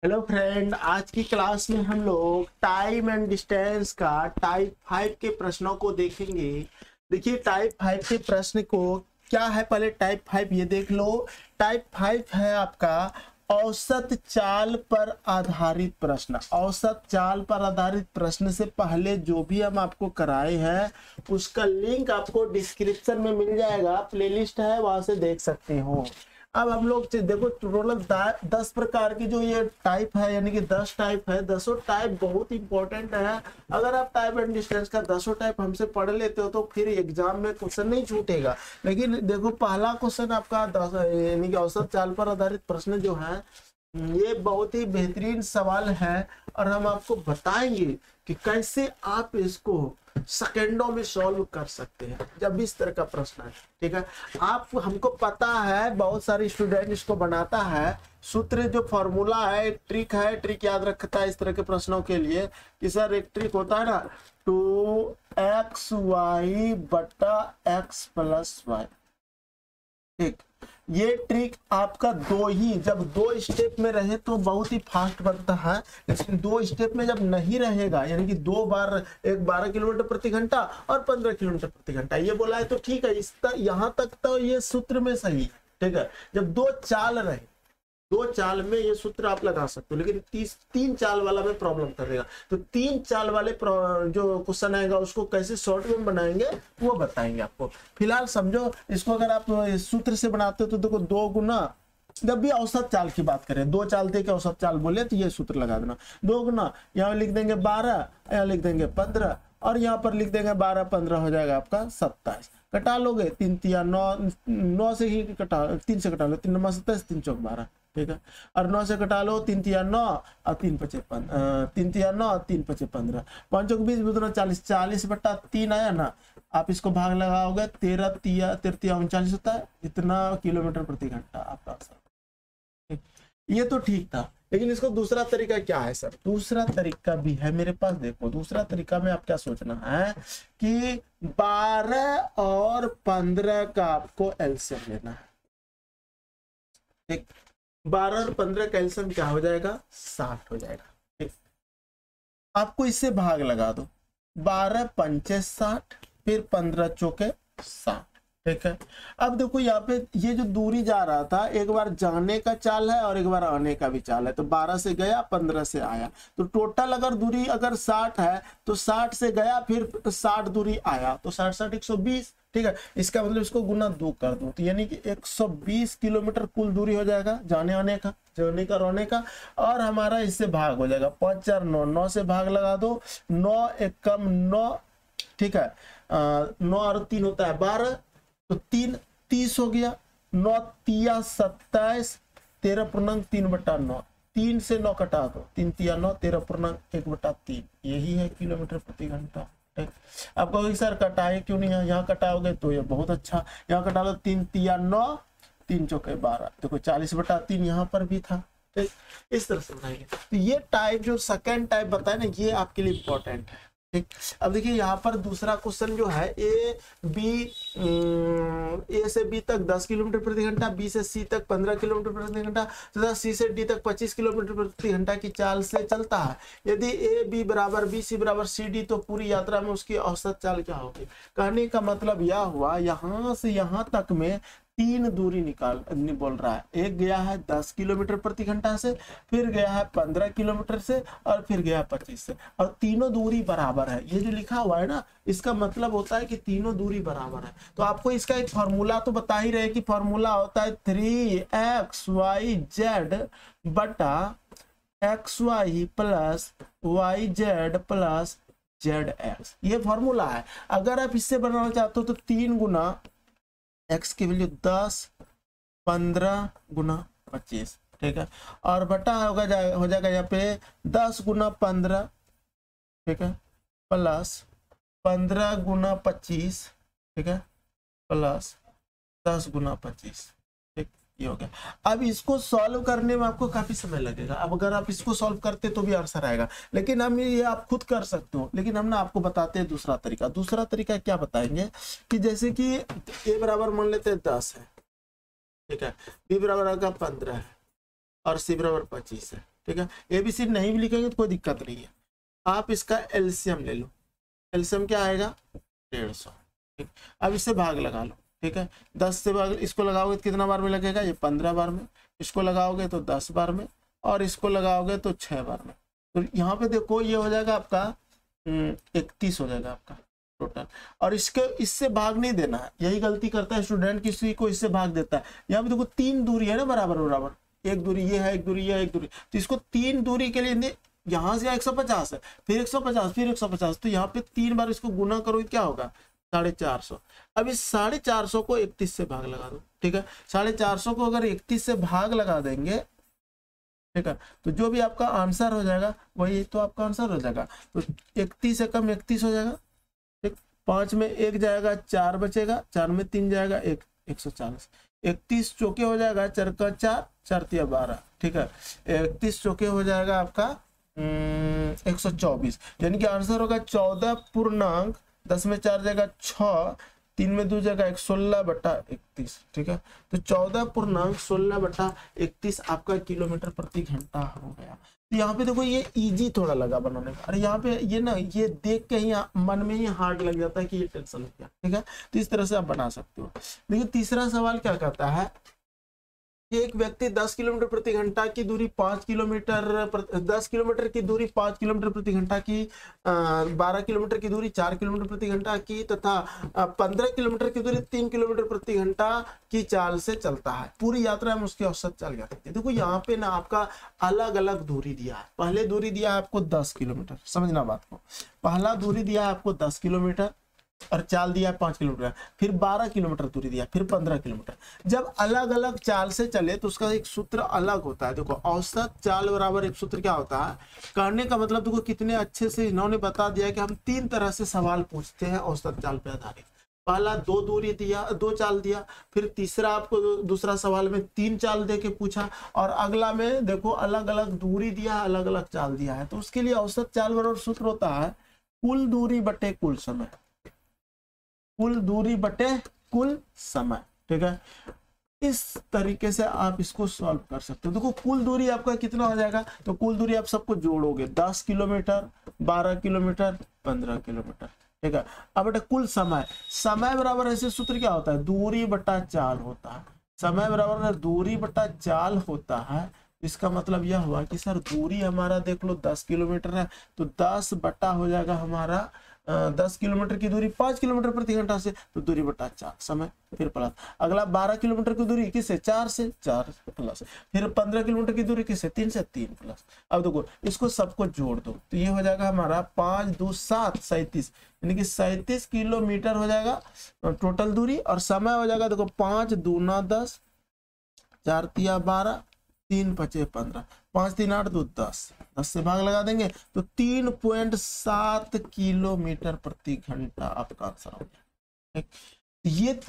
Hello friend, आज की class में हम लोग टाइम एंड डिस्टेंस का टाइप 5 के प्रश्नों को देखेंगे। देखिए टाइप 5 के प्रश्न को क्या है, पहले टाइप 5 ये देख लो। टाइप 5 है आपका औसत चाल पर आधारित प्रश्न। औसत चाल पर आधारित प्रश्न से पहले जो भी हम आपको कराए हैं उसका लिंक आपको डिस्क्रिप्शन में मिल जाएगा, प्लेलिस्ट है वहां से देख सकते हो। अब हम लोग देखो टोटल 10 प्रकार की जो ये टाइप है, यानी कि 10 टाइप है। 10 टाइप बहुत इंपॉर्टेंट है। अगर आप टाइप एंड डिस्टेंस का 10 टाइप हमसे पढ़ लेते हो तो फिर एग्जाम में क्वेश्चन नहीं छूटेगा। लेकिन देखो पहला क्वेश्चन आपका 10 यानी कि औसत चाल पर आधारित प्रश्न जो है ये बहुत ही बेहतरीन सवाल है और हम आपको बताएंगे कि कैसे आप इसको सेकेंडों में सॉल्व कर सकते हैं जब इस तरह का प्रश्न है। ठीक है, आप हमको पता है बहुत सारे स्टूडेंट इसको बनाता है। सूत्र जो फॉर्मूला है, ट्रिक है, ट्रिक याद रखता है इस तरह के प्रश्नों के लिए कि सर एक ट्रिक होता है ना, 2xy बटा x प्लस वाई। ठीक, ये ट्रिक आपका जब दो स्टेप में रहे तो बहुत ही फास्ट बनता है, लेकिन दो स्टेप में जब नहीं रहेगा, यानी कि दो बार, एक 12 किलोमीटर प्रति घंटा और 15 किलोमीटर प्रति घंटा ये बोला है तो ठीक है, यहाँ तक तो ये सूत्र में सही है। ठीक है, जब दो चाल रहे, दो चाल में ये सूत्र आप लगा सकते हो, लेकिन तीन चाल वाला में प्रॉब्लम करेगा। तो तीन चाल वाले जो क्वेश्चन आएगा उसको कैसे शॉर्ट में बनाएंगे वो बताएंगे आपको। फिलहाल समझो इसको, अगर आप सूत्र से बनाते हो तो देखो 2 गुना, जब भी औसत चाल की बात करें, दो चाल दे के औसत चाल बोले तो ये सूत्र लगा देना। 2 गुना यहाँ लिख देंगे 12, यहाँ लिख देंगे 15 और यहाँ पर लिख देंगे 12, 15 हो जाएगा आपका 27। कटा लोगे 3 तिया 9, 9 से ही कटा, 3 से कटा लो, 3 9 27, 3 चौक 12। ठीक है, और 9 से कटा लो 3 तिया 9 और 3 पचे 3 तिया 9, 3 पचे 15, 5 चौक 20, 40, 40 बटा 3 आया ना। आप इसको भाग लगाओगे 13 तिया 39 होता है, इतना किलोमीटर प्रति घंटा आपका आंसर। ये तो ठीक था, लेकिन इसको दूसरा तरीका क्या है सर? दूसरा तरीका भी है मेरे पास। देखो दूसरा तरीका में आप क्या सोचना है कि 12 और 15 का आपको एलसीएम लेना है। ठीक, 12 और 15 का एलसीएम क्या हो जाएगा? 60 हो जाएगा। ठीक, आपको इससे भाग लगा दो, 12 पंचे 60, फिर 15 चौके 60। ठीक है, अब देखो यहाँ पे ये जो दूरी जा रहा था, एक बार जाने का चाल है और एक बार आने का भी चाल है। तो 12 से गया, 15 से आया, तो टोटल अगर दूरी अगर 60 है तो 60 से गया फिर 60 दूरी आया, तो 60 60 120। ठीक है, इसका मतलब इसको गुना 2 कर दो, तो यानी कि 120 किलोमीटर कुल दूरी हो जाएगा जाने आने का, जाने का रोने का। और हमारा इससे भाग हो जाएगा 5 4 9, 9 से भाग लगा दो, 9 1 कम 9। ठीक है, 9 और 3 होता है 12, तो 3 30 हो गया, 9 तिया 27, 13 पूर्णांक 3 बटा 9, 3 से 9 कटा दो, 3 तिया 9, 13 पूर्णांक 1 बटा 3, यही है किलोमीटर प्रति घंटा। ठीक, आप कहोगे सर कटाए क्यों नहीं है? यहाँ कटाओगे तो ये बहुत अच्छा, यहाँ कटा लो 3 तिया 9, 3 चौके 12, देखो 40 बटा 3 यहाँ पर भी था। ठीक, इस तरह से बनाएंगे। तो ये टाइप जो सेकेंड टाइप बताए ना, ये आपके लिए इंपॉर्टेंट है। ठीक, अब देखिए यहाँ पर दूसरा क्वेश्चन जो है, ए से बी तक 10 किलोमीटर प्रति घंटा, बी से सी तक 15 किलोमीटर प्रति घंटा तथा सी से डी तक 25 किलोमीटर प्रति घंटा की चाल से चलता है। यदि ए बी बराबर बी सी बराबर सी डी, तो पूरी यात्रा में उसकी औसत चाल क्या होगी? कहने का मतलब यह हुआ, यहाँ से यहाँ तक में 3 दूरी बोल रहा है। एक गया है 10 किलोमीटर प्रति घंटा से, फिर गया है 15 किलोमीटर से, और फिर गया 25 से, और तीनों दूरी बराबर है। ये जो लिखा हुआ है ना, इसका मतलब होता है कि तीनों दूरी बराबर है। तो आपको इसका एक फॉर्मूला तो बता ही रहे कि फॉर्मूला होता है 3xyz बटा xy plus yz plus zx, ये फॉर्मूला है। अगर आप इससे बनाना चाहते हो तो 3 गुना x की वैल्यू 10, 15 गुना 25। ठीक है, और बटा हो जाएगा यहाँ पे 10 गुना 15। ठीक है, प्लस 15 गुना 25। ठीक है, प्लस 10 गुना 25। ठीक, ये हो गया। अब इसको सॉल्व करने में आपको काफी समय लगेगा। अब अगर आप इसको सॉल्व करते तो भी आंसर आएगा, लेकिन हम ये आप खुद कर सकते हो, लेकिन हम ना आपको बताते हैं दूसरा तरीका। दूसरा तरीका क्या बताएंगे कि जैसे कि ए बराबर मान लेते हैं 10 है, ठीक है, बी बराबर आएगा 15 है और सी बराबर 25 है। ठीक है। ABCD नहीं भी लिखेंगे तो कोई दिक्कत नहीं है। आप इसका एलसीएम ले लो, एलसीएम क्या आएगा 150, ठीक। अब इससे भाग लगा लो, ठीक है। 10 से भाग, इसको लगाओगे तो कितना बार में लगेगा, ये 15 बार में, इसको लगाओगे तो 10 बार में, और इसको लगाओगे तो 6 बार में। तो यहाँ पे देखो ये हो जाएगा आपका 31 हो जाएगा आपका टोटल। और इससे भाग नहीं देना है, यही गलती करता है स्टूडेंट, किसी को इससे भाग देता है। यहाँ पे देखो 3 दूरी है ना बराबर बराबर, एक दूरी ये है, एक दूरी ये है, एक दूरी, तो इसको 3 दूरी के लिए यहाँ से 150 है, फिर 150, फिर 150, तो यहाँ पे 3 बार इसको गुना करो, क्या होगा 450। अब इस 450 को 31 से भाग लगा दो, ठीक है। 450 को अगर 31 से भाग लगा देंगे, ठीक है, तो जो भी आपका आंसर हो जाएगा वही तो आपका आंसर हो जाएगा। तो 31 से कम 31 हो जाएगा, ठीक। 5 में 1 जाएगा, 4 बचेगा, 4 में 3 जाएगा, 140। 31 चौके हो जाएगा, 4 का 4, 4 तिया 12, ठीक है। 31 चौके हो जाएगा आपका 124, यानी कि आंसर होगा 14 पूर्णांक 10 में 4 जाएगा 6, 3 में 2 जाएगा 16/31, ठीक है। तो 14 पूर्णांक 16/31 आपका किलोमीटर प्रति घंटा हो गया। तो यहाँ पे देखो ये इजी थोड़ा लगा बनाने का, अरे यहाँ पे ये ना ये देख के ही मन में ही हार्ड लग जाता है कि ये टेंशन हो गया, ठीक है। तो इस तरह से आप बना सकते हो। देखिए तीसरा सवाल क्या कहता है, एक व्यक्ति 10 किलोमीटर प्रति घंटा की दूरी 5 किलोमीटर 10 किलोमीटर की दूरी 5 किलोमीटर प्रति घंटा की, 12 किलोमीटर की दूरी 4 किलोमीटर प्रति घंटा की तथा 15 किलोमीटर की दूरी 3 किलोमीटर प्रति घंटा की चाल से चलता है। पूरी यात्रा में उसकी औसत चाल क्या है। देखो यहाँ पे ना आपका अलग अलग दूरी दिया है। पहले दूरी दिया है आपको 10 किलोमीटर, समझना बात को, पहला दूरी दिया है आपको 10 किलोमीटर और चाल दिया है 5 किलोमीटर, फिर 12 किलोमीटर दूरी दिया, फिर 15 किलोमीटर। जब अलग अलग चाल से चले तो उसका एक सूत्र अलग होता है। देखो औसत चाल बराबर एक सूत्र क्या होता है, कहने का मतलब देखो कितने अच्छे से इन्होंने बता दिया कि हम 3 तरह से सवाल पूछते हैं औसत चाल पे आधारित। पहला 2 दूरी दिया, 2 चाल दिया, फिर तीसरा आपको दूसरा सवाल में 3 चाल दे के पूछा, और अगला में देखो अलग अलग दूरी दिया, अलग अलग चाल दिया है। तो उसके लिए औसत चाल बराबर सूत्र होता है कुल दूरी बटे कुल समय, कुल दूरी बटे कुल समय, ठीक है। इस तरीके से आप इसको सॉल्व कर सकते हो। देखो कुल दूरी आपका कितना हो जाएगा, तो कुल दूरी आप सबको जोड़ोगे 10 किलोमीटर, 12 किलोमीटर, 15 किलोमीटर, ठीक है। अब बेटा कुल समय, समय बराबर ऐसे सूत्र क्या होता है, दूरी बटा चाल होता है। समय बराबर दूरी बटा चाल होता है। इसका मतलब यह हुआ कि सर दूरी हमारा देख लो 10 किलोमीटर है, तो 10 बटा हो जाएगा हमारा 10 किलोमीटर की दूरी 5 किलोमीटर प्रति घंटा से, तो दूरी बटा 4 समय, फिर प्लस अगला 12 किलोमीटर की दूरी किससे 4 से, 4 प्लस, फिर 15 किलोमीटर की दूरी किससे 3 से, 3 प्लस। अब देखो इसको सबको जोड़ दो तो ये हो जाएगा हमारा 5 2 7 37, यानी कि 37 किलोमीटर हो जाएगा टोटल दूरी। और समय हो जाएगा देखो 5 दूना 10, 4 तिया 12, 3 पचे 15, 5 3 8 2 10, 10 से भाग लगा देंगे तो 3.7 किलोमीटर प्रति घंटा आपका आंसर हो गया। ये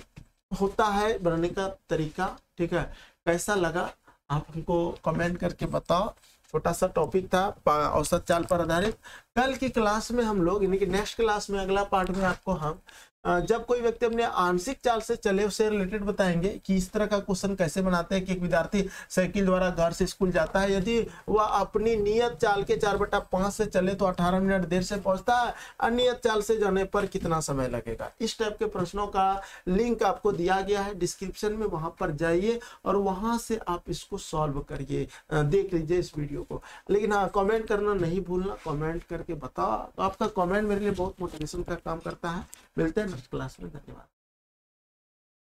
होता है बनाने का तरीका, ठीक है। कैसा लगा आप हमको कमेंट करके बताओ। छोटा सा टॉपिक था औसत चाल पर आधारित। कल की क्लास में हम लोग यानी कि नेक्स्ट क्लास में अगला पार्ट में आपको हम जब कोई व्यक्ति अपने आंशिक चाल से चले उससे रिलेटेड बताएंगे कि इस तरह का क्वेश्चन कैसे बनाते हैं कि एक विद्यार्थी साइकिल द्वारा घर से स्कूल जाता है, यदि वह अपनी नियत चाल के 4/5 से चले तो 18 मिनट देर से पहुंचता है, अनियत चाल से जाने पर कितना समय लगेगा। इस टाइप के प्रश्नों का लिंक आपको दिया गया है डिस्क्रिप्शन में, वहां पर जाइए और वहां से आप इसको सॉल्व करिए, देख लीजिए इस वीडियो को। लेकिन हाँ कमेंट करना नहीं भूलना, कमेंट करके बताओ, तो आपका कमेंट मेरे लिए बहुत मोटिवेशन का काम करता है। मिलते हैं नेक्स्ट क्लास में, धन्यवाद।